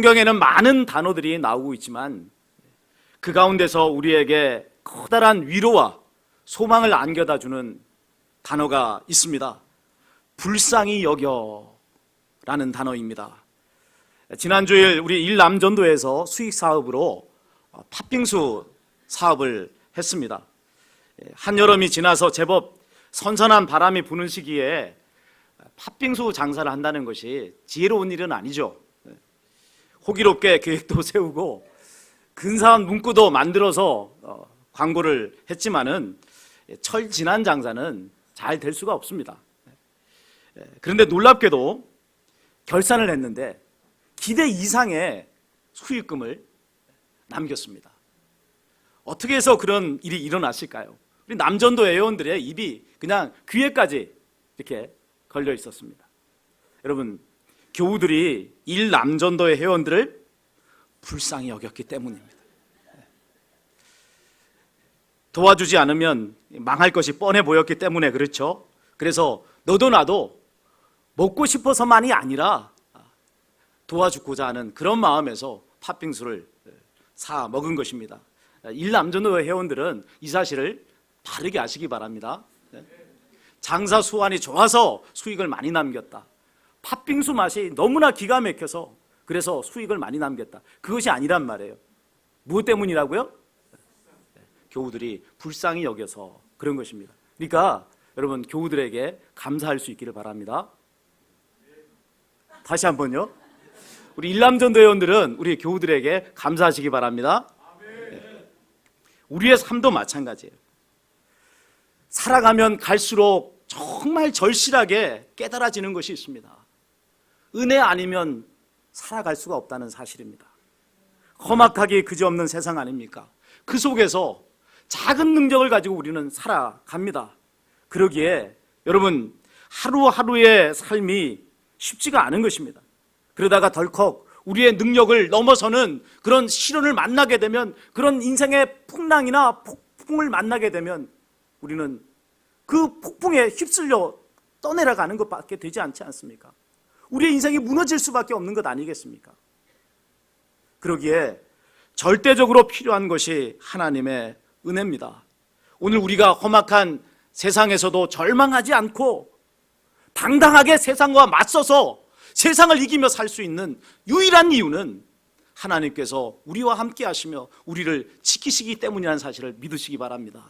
성경에는 많은 단어들이 나오고 있지만 그 가운데서 우리에게 커다란 위로와 소망을 안겨다 주는 단어가 있습니다. 불쌍히 여겨라는 단어입니다. 지난 주일 우리 일남전도에서 수익 사업으로 팥빙수 사업을 했습니다. 한여름이 지나서 제법 선선한 바람이 부는 시기에 팥빙수 장사를 한다는 것이 지혜로운 일은 아니죠. 호기롭게 계획도 세우고 근사한 문구도 만들어서 광고를 했지만은 철지난 장사는 잘 될 수가 없습니다. 그런데 놀랍게도 결산을 했는데 기대 이상의 수익금을 남겼습니다. 어떻게 해서 그런 일이 일어났을까요? 우리 남전도 회원들의 입이 그냥 귀에까지 이렇게 걸려 있었습니다. 여러분, 교우들이 일남전도의 회원들을 불쌍히 여겼기 때문입니다. 도와주지 않으면 망할 것이 뻔해 보였기 때문에 그렇죠. 그래서 너도 나도 먹고 싶어서만이 아니라 도와주고자 하는 그런 마음에서 팥빙수를 사 먹은 것입니다. 일남전도 회원들은 이 사실을 바르게 아시기 바랍니다. 장사 수완이 좋아서 수익을 많이 남겼다. 팥빙수 맛이 너무나 기가 막혀서 그래서 수익을 많이 남겼다. 그것이 아니란 말이에요. 무엇 때문이라고요? 교우들이 불쌍히 여겨서 그런 것입니다. 그러니까 여러분, 교우들에게 감사할 수 있기를 바랍니다. 다시 한번요. 우리 일남전도 회원들은 우리 교우들에게 감사하시기 바랍니다. 우리의 삶도 마찬가지예요. 살아가면 갈수록 정말 절실하게 깨달아지는 것이 있습니다. 은혜 아니면 살아갈 수가 없다는 사실입니다. 험악하기 그지없는 세상 아닙니까? 그 속에서 작은 능력을 가지고 우리는 살아갑니다. 그러기에 여러분, 하루하루의 삶이 쉽지가 않은 것입니다. 그러다가 덜컥 우리의 능력을 넘어서는 그런 시련을 만나게 되면, 그런 인생의 풍랑이나 폭풍을 만나게 되면 우리는 그 폭풍에 휩쓸려 떠내려가는 것밖에 되지 않지 않습니까? 우리의 인생이 무너질 수밖에 없는 것 아니겠습니까? 그러기에 절대적으로 필요한 것이 하나님의 은혜입니다. 오늘 우리가 험악한 세상에서도 절망하지 않고 당당하게 세상과 맞서서 세상을 이기며 살 수 있는 유일한 이유는 하나님께서 우리와 함께 하시며 우리를 지키시기 때문이라는 사실을 믿으시기 바랍니다.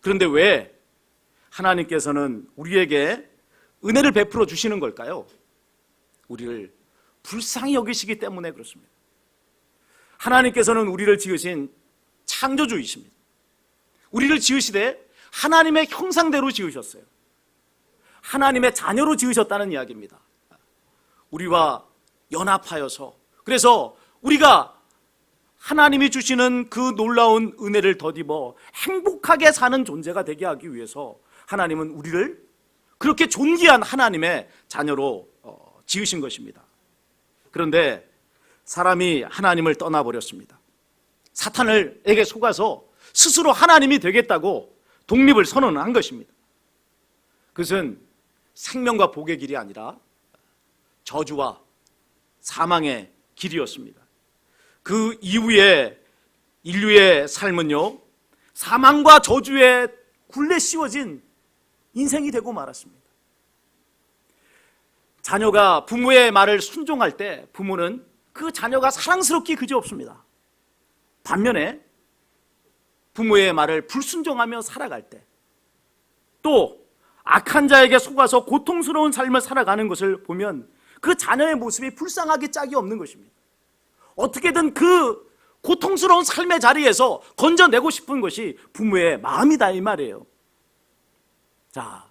그런데 왜 하나님께서는 우리에게 은혜를 베풀어 주시는 걸까요? 우리를 불쌍히 여기시기 때문에 그렇습니다. 하나님께서는 우리를 지으신 창조주이십니다. 우리를 지으시되 하나님의 형상대로 지으셨어요. 하나님의 자녀로 지으셨다는 이야기입니다. 우리와 연합하여서, 그래서 우리가 하나님이 주시는 그 놀라운 은혜를 덧입어 행복하게 사는 존재가 되게 하기 위해서 하나님은 우리를 그렇게 존귀한 하나님의 자녀로 지으신 것입니다. 그런데 사람이 하나님을 떠나버렸습니다. 사탄에게 속아서 스스로 하나님이 되겠다고 독립을 선언한 것입니다. 그것은 생명과 복의 길이 아니라 저주와 사망의 길이었습니다. 그 이후에 인류의 삶은요, 사망과 저주에 굴레 씌워진 인생이 되고 말았습니다. 자녀가 부모의 말을 순종할 때 부모는 그 자녀가 사랑스럽기 그지없습니다. 반면에 부모의 말을 불순종하며 살아갈 때, 또 악한 자에게 속아서 고통스러운 삶을 살아가는 것을 보면 그 자녀의 모습이 불쌍하기 짝이 없는 것입니다. 어떻게든 그 고통스러운 삶의 자리에서 건져내고 싶은 것이 부모의 마음이다, 이 말이에요. 자,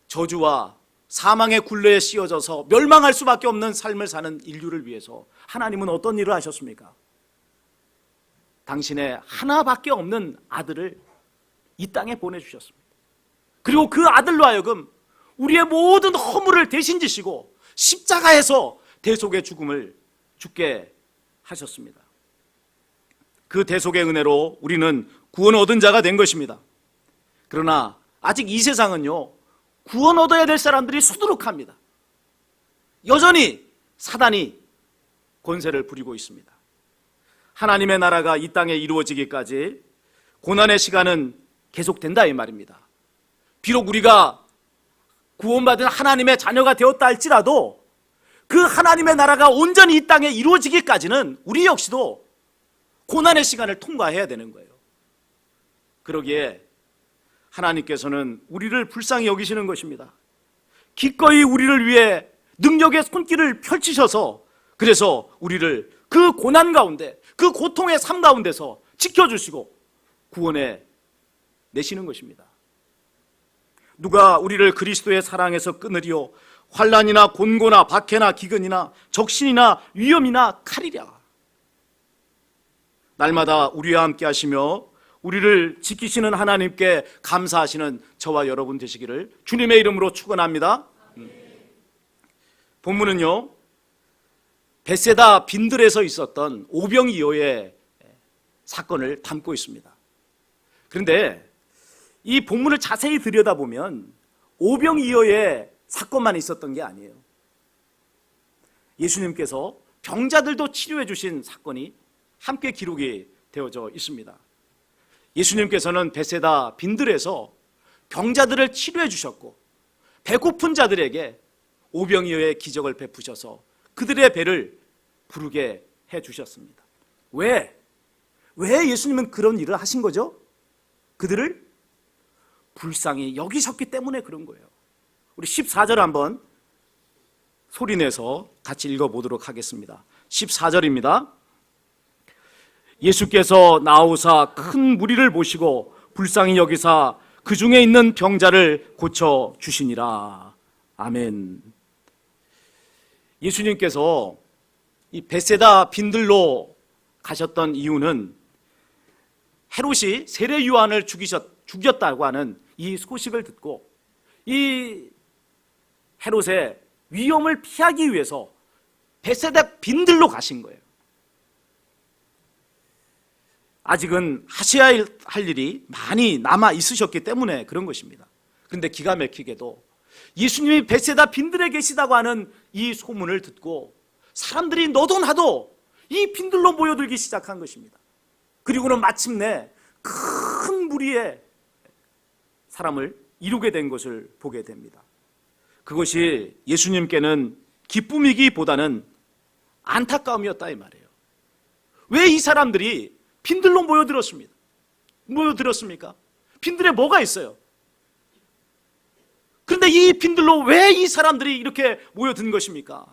저주와 사망의 굴레에 씌워져서 멸망할 수밖에 없는 삶을 사는 인류를 위해서 하나님은 어떤 일을 하셨습니까? 당신의 하나밖에 없는 아들을 이 땅에 보내주셨습니다. 그리고 그 아들로 하여금 우리의 모든 허물을 대신 지시고 십자가에서 대속의 죽음을 죽게 하셨습니다. 그 대속의 은혜로 우리는 구원 얻은 자가 된 것입니다. 그러나 아직 이 세상은요, 구원 얻어야 될 사람들이 수두룩합니다. 여전히 사단이 권세를 부리고 있습니다. 하나님의 나라가 이 땅에 이루어지기까지 고난의 시간은 계속된다 이 말입니다. 비록 우리가 구원받은 하나님의 자녀가 되었다 할지라도 그 하나님의 나라가 온전히 이 땅에 이루어지기까지는 우리 역시도 고난의 시간을 통과해야 되는 거예요. 그러기에 하나님께서는 우리를 불쌍히 여기시는 것입니다. 기꺼이 우리를 위해 능력의 손길을 펼치셔서 그래서 우리를 그 고난 가운데, 그 고통의 삶 가운데서 지켜주시고 구원해 내시는 것입니다. 누가 우리를 그리스도의 사랑에서 끊으리요? 환난이나 곤고나 박해나 기근이나 적신이나 위험이나 칼이랴. 날마다 우리와 함께 하시며 우리를 지키시는 하나님께 감사하시는 저와 여러분 되시기를 주님의 이름으로 축원합니다. 본문은요, 베세다 빈들에서 있었던 오병이어의 사건을 담고 있습니다. 그런데 이 본문을 자세히 들여다보면 오병이어의 사건만 있었던 게 아니에요. 예수님께서 병자들도 치료해 주신 사건이 함께 기록이 되어져 있습니다. 예수님께서는 베세다 빈들에서 병자들을 치료해 주셨고 배고픈 자들에게 오병이어의 기적을 베푸셔서 그들의 배를 부르게 해 주셨습니다. 왜 예수님은 그런 일을 하신 거죠? 그들을 불쌍히 여기셨기 때문에 그런 거예요. 우리 14절 한번 소리내서 같이 읽어보도록 하겠습니다. 14절입니다. 예수께서 나오사 큰 무리를 보시고 불쌍히 여기사 그 중에 있는 병자를 고쳐 주시니라. 아멘. 예수님께서 이 베세다 빈들로 가셨던 이유는 헤롯이 세례 요한을 죽였다고 하는 이 소식을 듣고 이 헤롯의 위험을 피하기 위해서 베세다 빈들로 가신 거예요. 아직은 하셔야 할 일이 많이 남아 있으셨기 때문에 그런 것입니다. 그런데 기가 막히게도 예수님이 베세다 빈들에 계시다고 하는 이 소문을 듣고 사람들이 너도 나도 이 빈들로 모여들기 시작한 것입니다. 그리고는 마침내 큰 무리의 사람을 이루게 된 것을 보게 됩니다. 그것이 예수님께는 기쁨이기보다는 안타까움이었다 이 말이에요. 왜 이 사람들이 빈들로 모여들었습니까? 빈들에 뭐가 있어요? 그런데 이 빈들로 왜 이 사람들이 이렇게 모여든 것입니까?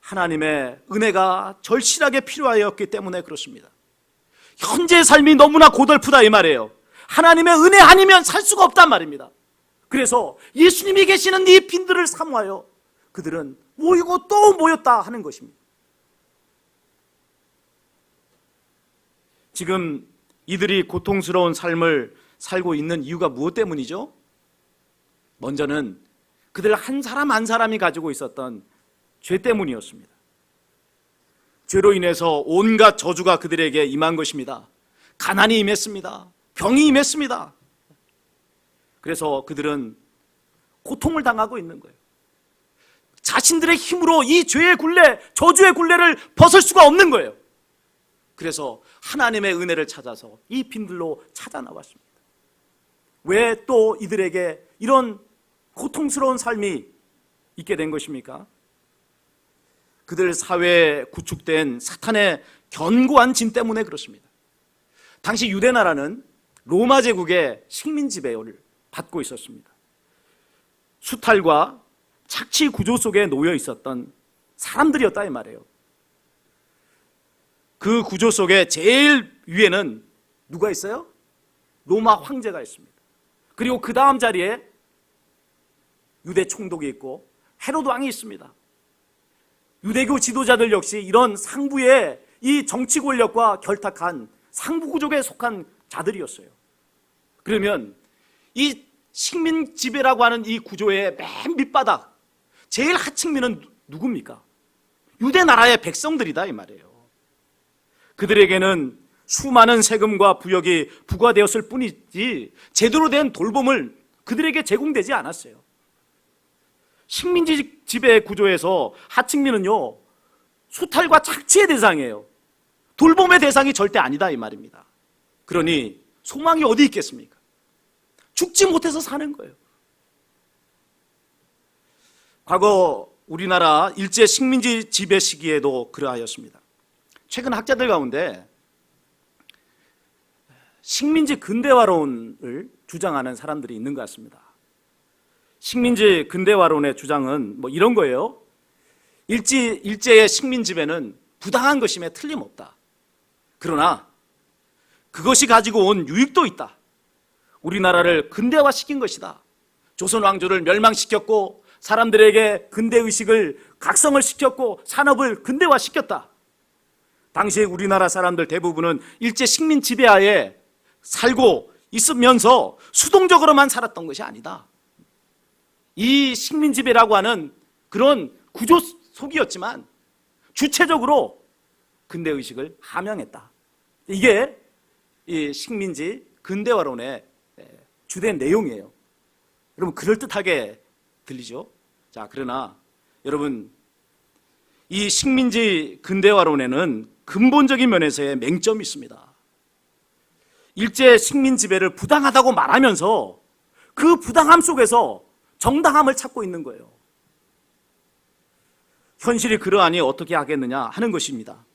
하나님의 은혜가 절실하게 필요하였기 때문에 그렇습니다. 현재의 삶이 너무나 고달프다 이 말이에요. 하나님의 은혜 아니면 살 수가 없단 말입니다. 그래서 예수님이 계시는 이 빈들을 사모하여 그들은 모이고 또 모였다 하는 것입니다. 지금 이들이 고통스러운 삶을 살고 있는 이유가 무엇 때문이죠? 먼저는 그들 한 사람 한 사람이 가지고 있었던 죄 때문이었습니다. 죄로 인해서 온갖 저주가 그들에게 임한 것입니다. 가난이 임했습니다. 병이 임했습니다. 그래서 그들은 고통을 당하고 있는 거예요. 자신들의 힘으로 이 죄의 굴레, 저주의 굴레를 벗을 수가 없는 거예요. 그래서 하나님의 은혜를 찾아서 이 빈들로 찾아 나왔습니다. 왜 또 이들에게 이런 고통스러운 삶이 있게 된 것입니까? 그들 사회에 구축된 사탄의 견고한 짐 때문에 그렇습니다. 당시 유대 나라는 로마 제국의 식민 지배를 받고 있었습니다. 수탈과 착취 구조 속에 놓여 있었던 사람들이었다 이 말이에요. 그 구조 속에 제일 위에는 누가 있어요? 로마 황제가 있습니다. 그리고 그 다음 자리에 유대 총독이 있고 헤롯 왕이 있습니다. 유대교 지도자들 역시 이런 상부의 이 정치 권력과 결탁한 상부 구조에 속한 자들이었어요. 그러면 이 식민 지배라고 하는 이 구조의 맨 밑바닥 제일 하층민은 누굽니까? 유대 나라의 백성들이다 이 말이에요. 그들에게는 수많은 세금과 부역이 부과되었을 뿐이지 제대로 된 돌봄을 그들에게 제공되지 않았어요. 식민지 지배 구조에서 하층민은요, 수탈과 착취의 대상이에요. 돌봄의 대상이 절대 아니다 이 말입니다. 그러니 소망이 어디 있겠습니까? 죽지 못해서 사는 거예요. 과거 우리나라 일제 식민지 지배 시기에도 그러하였습니다. 최근 학자들 가운데 식민지 근대화론을 주장하는 사람들이 있는 것 같습니다. 식민지 근대화론의 주장은 뭐 이런 거예요. 일제의 식민 지배는 부당한 것임에 틀림없다. 그러나 그것이 가지고 온 유익도 있다. 우리나라를 근대화시킨 것이다. 조선 왕조를 멸망시켰고 사람들에게 근대의식을 각성을 시켰고 산업을 근대화시켰다. 당시에 우리나라 사람들 대부분은 일제 식민 지배하에 살고 있으면서 수동적으로만 살았던 것이 아니다. 이 식민 지배라고 하는 그런 구조 속이었지만 주체적으로 근대의식을 함양했다. 이게 이 식민지 근대화론의 주된 내용이에요. 여러분 그럴듯하게 들리죠? 자, 그러나 여러분 이 식민지 근대화론에는 근본적인 면에서의 맹점이 있습니다. 일제 식민 지배를 부당하다고 말하면서 그 부당함 속에서 정당함을 찾고 있는 거예요. 현실이 그러하니 어떻게 하겠느냐 하는 것입니다.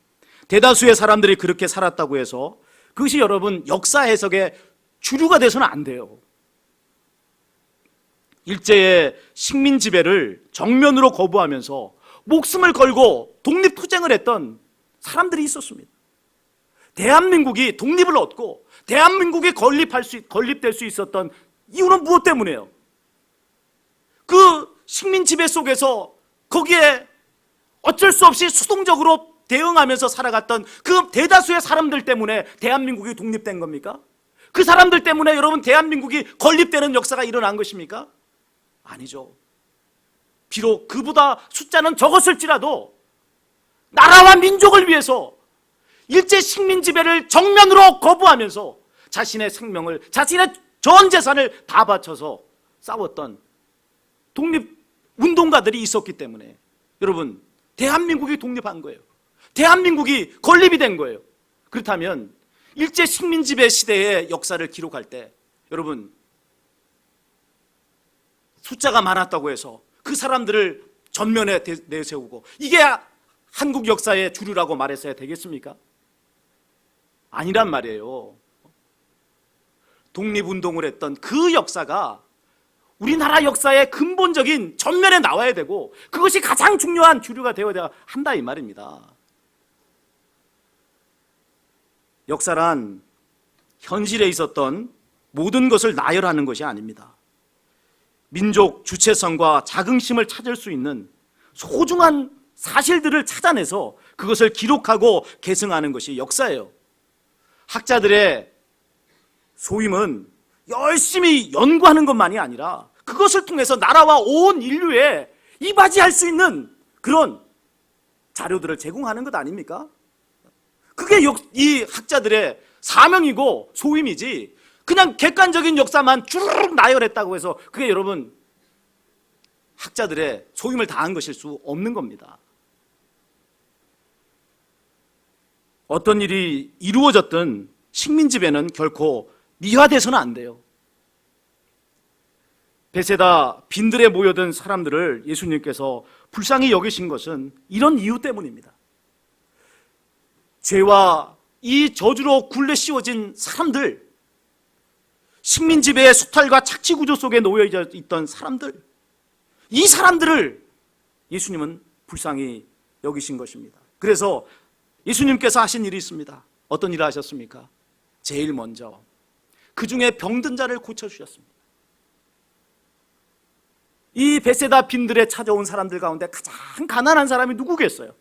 대다수의 사람들이 그렇게 살았다고 해서 그것이 여러분 역사 해석의 주류가 돼서는 안 돼요. 일제의 식민 지배를 정면으로 거부하면서 목숨을 걸고 독립투쟁을 했던 사람들이 있었습니다. 대한민국이 독립을 얻고 대한민국이 건립될 수 있었던 이유는 무엇 때문이에요? 그 식민 지배 속에서 거기에 어쩔 수 없이 수동적으로 대응하면서 살아갔던 그 대다수의 사람들 때문에 대한민국이 독립된 겁니까? 그 사람들 때문에 여러분 대한민국이 건립되는 역사가 일어난 것입니까? 아니죠. 비록 그보다 숫자는 적었을지라도 나라와 민족을 위해서 일제 식민 지배를 정면으로 거부하면서 자신의 생명을, 자신의 전 재산을 다 바쳐서 싸웠던 독립운동가들이 있었기 때문에 여러분 대한민국이 독립한 거예요. 대한민국이 건립이 된 거예요. 그렇다면 일제 식민 지배 시대의 역사를 기록할 때 여러분 숫자가 많았다고 해서 그 사람들을 전면에 내세우고 이게 한국 역사의 주류라고 말했어야 되겠습니까? 아니란 말이에요. 독립운동을 했던 그 역사가 우리나라 역사의 근본적인 전면에 나와야 되고 그것이 가장 중요한 주류가 되어야 한다 이 말입니다. 역사란 현실에 있었던 모든 것을 나열하는 것이 아닙니다. 민족 주체성과 자긍심을 찾을 수 있는 소중한 사실들을 찾아내서 그것을 기록하고 계승하는 것이 역사예요. 학자들의 소임은 열심히 연구하는 것만이 아니라 그것을 통해서 나라와 온 인류에 이바지할 수 있는 그런 자료들을 제공하는 것 아닙니까? 그게 이 학자들의 사명이고 소임이지 그냥 객관적인 역사만 쭉 나열했다고 해서 그게 여러분 학자들의 소임을 다한 것일 수 없는 겁니다. 어떤 일이 이루어졌든 식민지배는 결코 미화돼서는 안 돼요. 베세다 빈들에 모여든 사람들을 예수님께서 불쌍히 여기신 것은 이런 이유 때문입니다. 죄와 이 저주로 굴레 씌워진 사람들, 식민지배의 수탈과 착취 구조 속에 놓여 있던 사람들, 이 사람들을 예수님은 불쌍히 여기신 것입니다. 그래서 예수님께서 하신 일이 있습니다. 어떤 일을 하셨습니까? 제일 먼저 그 중에 병든 자를 고쳐주셨습니다. 이 베세다 빈들에 찾아온 사람들 가운데 가장 가난한 사람이 누구겠어요?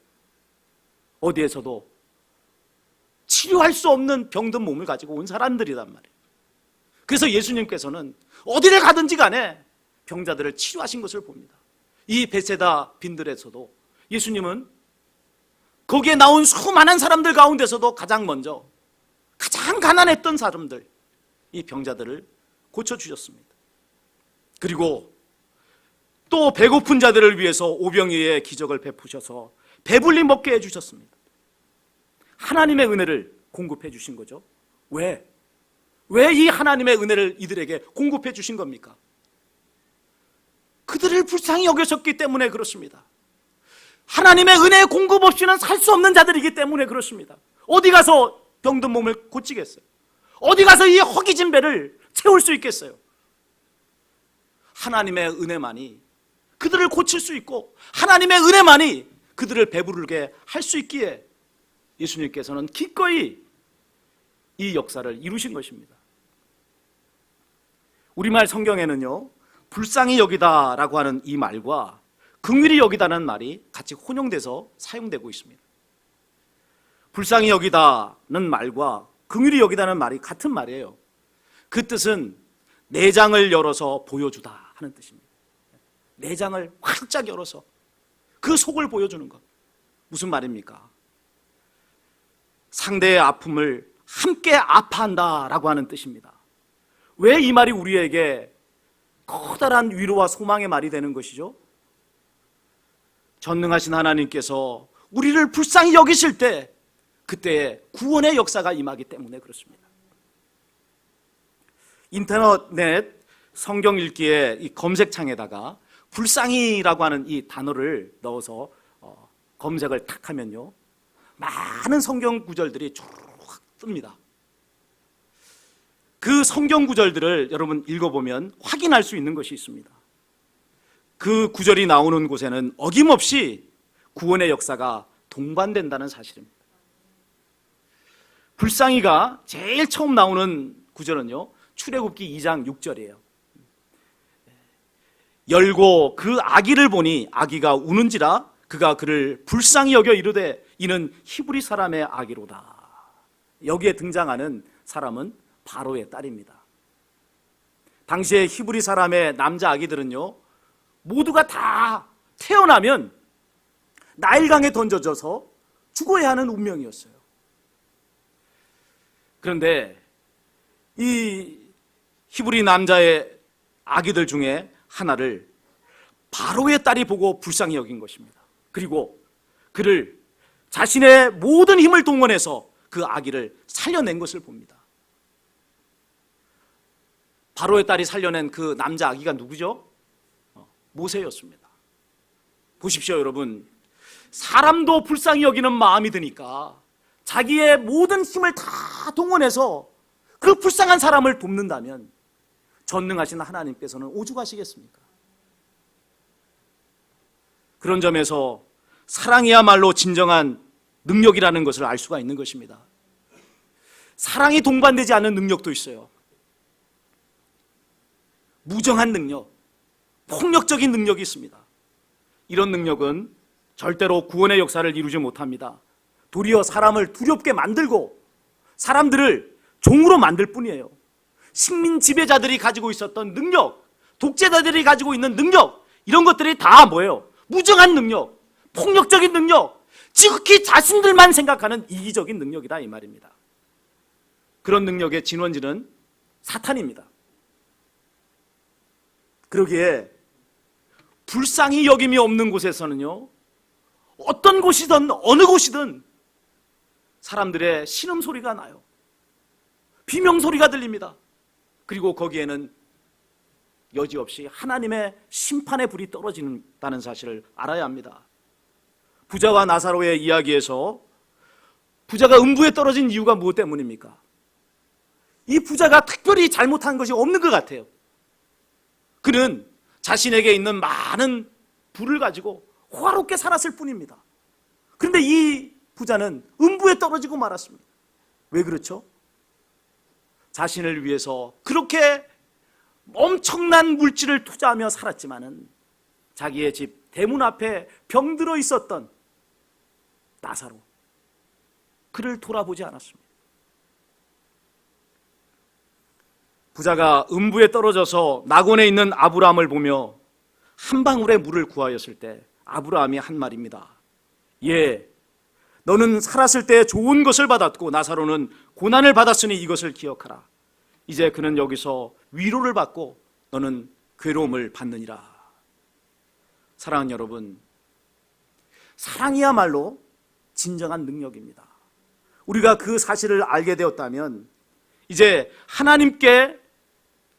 어디에서도 치료할 수 없는 병든 몸을 가지고 온 사람들이란 말이에요. 그래서 예수님께서는 어디를 가든지 간에 병자들을 치료하신 것을 봅니다. 이 베세다 빈들에서도 예수님은 거기에 나온 수많은 사람들 가운데서도 가장 먼저 가장 가난했던 사람들, 이 병자들을 고쳐주셨습니다. 그리고 또 배고픈 자들을 위해서 오병이어의 기적을 베푸셔서 배불리 먹게 해주셨습니다. 하나님의 은혜를 공급해 주신 거죠. 왜 이 하나님의 은혜를 이들에게 공급해 주신 겁니까? 그들을 불쌍히 여기셨기 때문에 그렇습니다. 하나님의 은혜의 공급 없이는 살 수 없는 자들이기 때문에 그렇습니다. 어디 가서 병든 몸을 고치겠어요? 어디 가서 이 허기진 배를 채울 수 있겠어요? 하나님의 은혜만이 그들을 고칠 수 있고 하나님의 은혜만이 그들을 배부르게 할 수 있기에 예수님께서는 기꺼이 이 역사를 이루신 것입니다. 우리말 성경에는요, 불쌍히 여기다라고 하는 이 말과 긍휼히 여기다는 말이 같이 혼용돼서 사용되고 있습니다. 불쌍히 여기다는 말과 긍휼히 여기다는 말이 같은 말이에요. 그 뜻은 내장을 열어서 보여주다 하는 뜻입니다. 내장을 활짝 열어서 그 속을 보여주는 것. 무슨 말입니까? 상대의 아픔을 함께 아파한다라고 하는 뜻입니다. 왜 이 말이 우리에게 커다란 위로와 소망의 말이 되는 것이죠? 전능하신 하나님께서 우리를 불쌍히 여기실 때 그때의 구원의 역사가 임하기 때문에 그렇습니다. 인터넷 성경 읽기에 이 검색창에다가 불쌍히라고 하는 이 단어를 넣어서 검색을 탁 하면요, 많은 성경 구절들이 쭉 뜹니다. 그 성경 구절들을 여러분 읽어보면 확인할 수 있는 것이 있습니다. 그 구절이 나오는 곳에는 어김없이 구원의 역사가 동반된다는 사실입니다. 불쌍히가 제일 처음 나오는 구절은요, 출애굽기 2장 6절이에요. 열고 그 아기를 보니 아기가 우는지라 그가 그를 불쌍히 여겨 이르되 이는 히브리 사람의 아기로다. 여기에 등장하는 사람은 바로의 딸입니다. 당시에 히브리 사람의 남자 아기들은요, 모두가 다 태어나면 나일강에 던져져서 죽어야 하는 운명이었어요. 그런데 이 히브리 남자의 아기들 중에 하나를 바로의 딸이 보고 불쌍히 여긴 것입니다. 그리고 그를 자신의 모든 힘을 동원해서 그 아기를 살려낸 것을 봅니다. 바로의 딸이 살려낸 그 남자 아기가 누구죠? 모세였습니다. 보십시오, 여러분. 사람도 불쌍히 여기는 마음이 드니까 자기의 모든 힘을 다 동원해서 그 불쌍한 사람을 돕는다면 전능하신 하나님께서는 오죽하시겠습니까? 그런 점에서 사랑이야말로 진정한 능력이라는 것을 알 수가 있는 것입니다. 사랑이 동반되지 않는 능력도 있어요. 무정한 능력, 폭력적인 능력이 있습니다. 이런 능력은 절대로 구원의 역사를 이루지 못합니다. 도리어 사람을 두렵게 만들고 사람들을 종으로 만들 뿐이에요. 식민 지배자들이 가지고 있었던 능력, 독재자들이 가지고 있는 능력, 이런 것들이 다 뭐예요? 무정한 능력, 폭력적인 능력, 지극히 자신들만 생각하는 이기적인 능력이다, 이 말입니다. 그런 능력의 진원지는 사탄입니다. 그러기에 불쌍히 여김이 없는 곳에서는요, 어떤 곳이든 어느 곳이든 사람들의 신음소리가 나요. 비명소리가 들립니다. 그리고 거기에는 여지없이 하나님의 심판의 불이 떨어진다는 사실을 알아야 합니다. 부자와 나사로의 이야기에서 부자가 음부에 떨어진 이유가 무엇 때문입니까? 이 부자가 특별히 잘못한 것이 없는 것 같아요. 그는 자신에게 있는 많은 부를 가지고 호화롭게 살았을 뿐입니다. 그런데 이 부자는 음부에 떨어지고 말았습니다. 왜 그렇죠? 자신을 위해서 그렇게 엄청난 물질을 투자하며 살았지만은 자기의 집 대문 앞에 병들어 있었던 나사로, 그를 돌아보지 않았습니다. 부자가 음부에 떨어져서 낙원에 있는 아브라함을 보며 한 방울의 물을 구하였을 때 아브라함이 한 말입니다. 예, 너는 살았을 때 좋은 것을 받았고 나사로는 고난을 받았으니 이것을 기억하라. 이제 그는 여기서 위로를 받고 너는 괴로움을 받느니라. 사랑하는 여러분, 사랑이야말로 진정한 능력입니다. 우리가 그 사실을 알게 되었다면 이제 하나님께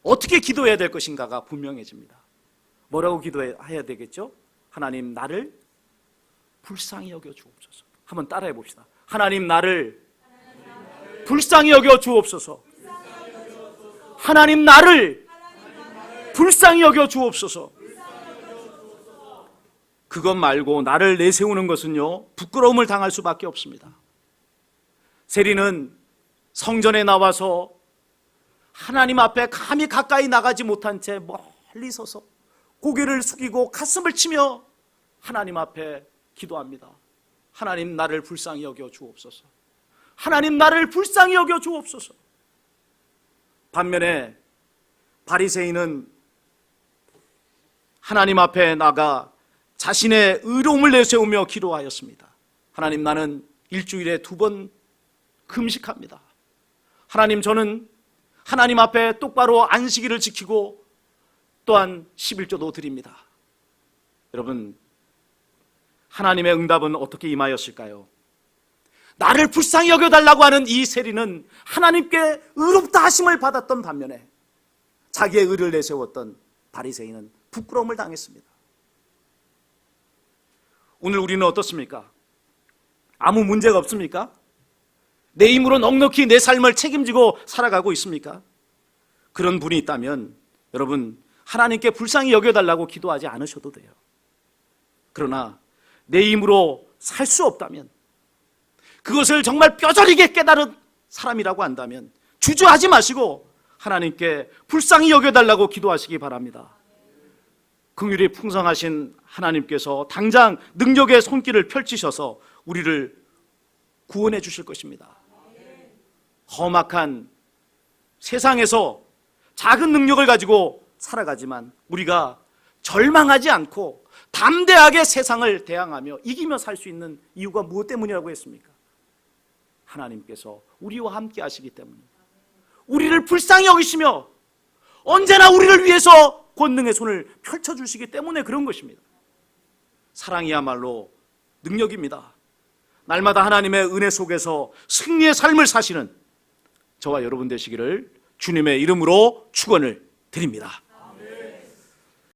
어떻게 기도해야 될 것인가가 분명해집니다. 뭐라고 기도해야 되겠죠? 하나님, 나를 불쌍히 여겨 주옵소서. 한번 따라해 봅시다. 하나님, 나를 불쌍히 여겨 주옵소서. 하나님, 나를 불쌍히 여겨 주옵소서. 그것 말고 나를 내세우는 것은요, 부끄러움을 당할 수밖에 없습니다. 세리는 성전에 나와서 하나님 앞에 감히 가까이 나가지 못한 채 멀리 서서 고개를 숙이고 가슴을 치며 하나님 앞에 기도합니다. 하나님, 나를 불쌍히 여겨 주옵소서. 하나님, 나를 불쌍히 여겨 주옵소서. 반면에 바리새인은 하나님 앞에 나가 자신의 의로움을 내세우며 기도하였습니다. 하나님, 나는 일주일에 2번 금식합니다. 하나님, 저는 하나님 앞에 똑바로 안식일을 지키고 또한 11조도 드립니다. 여러분, 하나님의 응답은 어떻게 임하였을까요? 나를 불쌍히 여겨달라고 하는 이 세리는 하나님께 의롭다 하심을 받았던 반면에 자기의 의를 내세웠던 바리새인은 부끄러움을 당했습니다. 오늘 우리는 어떻습니까? 아무 문제가 없습니까? 내 힘으로 넉넉히 내 삶을 책임지고 살아가고 있습니까? 그런 분이 있다면 여러분, 하나님께 불쌍히 여겨달라고 기도하지 않으셔도 돼요. 그러나 내 힘으로 살 수 없다면, 그것을 정말 뼈저리게 깨달은 사람이라고 한다면 주저하지 마시고 하나님께 불쌍히 여겨달라고 기도하시기 바랍니다. 긍휼이 풍성하신 하나님께서 당장 능력의 손길을 펼치셔서 우리를 구원해 주실 것입니다. 험악한 세상에서 작은 능력을 가지고 살아가지만 우리가 절망하지 않고 담대하게 세상을 대항하며 이기며 살 수 있는 이유가 무엇 때문이라고 했습니까? 하나님께서 우리와 함께 하시기 때문입니다. 우리를 불쌍히 여기시며 언제나 우리를 위해서 권능의 손을 펼쳐주시기 때문에 그런 것입니다. 사랑이야말로 능력입니다. 날마다 하나님의 은혜 속에서 승리의 삶을 사시는 저와 여러분 되시기를 주님의 이름으로 축원을 드립니다.